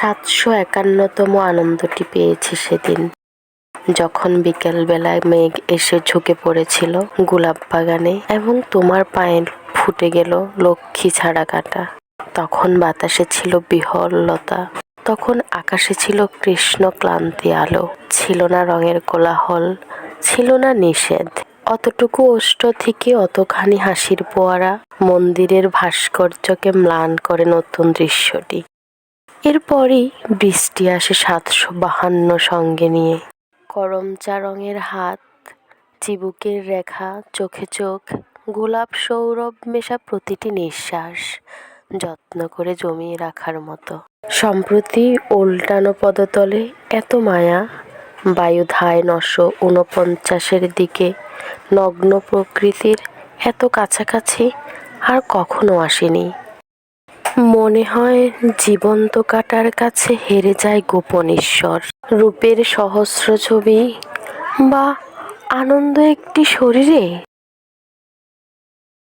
751তম আনন্দটি পেয়েছি সেদিন, যখন বিকেলবেলায় মেঘ এসে ঝুঁকে পড়েছিল গোলাপ বাগানে এবং তোমার পায়ে ফুটে গেল লক্ষ্মী ছাড়া কাটা। তখন বাতাসে ছিল বিহ্বলতা, তখন আকাশে ছিল কৃষ্ণ ক্লান্তি আলো, ছিল না রঙের কোলাহল, ছিল না নিষেধ। অতটুকু ওষ্ঠ থেকে অতখানি হাসির ফোয়ারা মন্দিরের ভাস্কর্যকে ম্লান করে নতুন দৃশ্যটি। এরপরই বৃষ্টি আসে 752 সঙ্গে নিয়ে। করমচা রঙের হাত, চিবুকের রেখা, চোখে চোখ, গোলাপ সৌরভ মেশা প্রতিটি নিঃশ্বাস যত্ন করে জমিয়ে রাখার মতো। সম্প্রতি উল্টানো পদতলে এত মায়া, বায়ু ধায় 949 দিকে নগ্ন প্রকৃতির এত কাছাকাছি আর কখনো আসেনি। মনে হয় জীবন্ত কাটার কাছে হেরে যায় গোপন ঈশ্বর। রূপের সহস্র ছবি বা আনন্দ একটি শরীরে।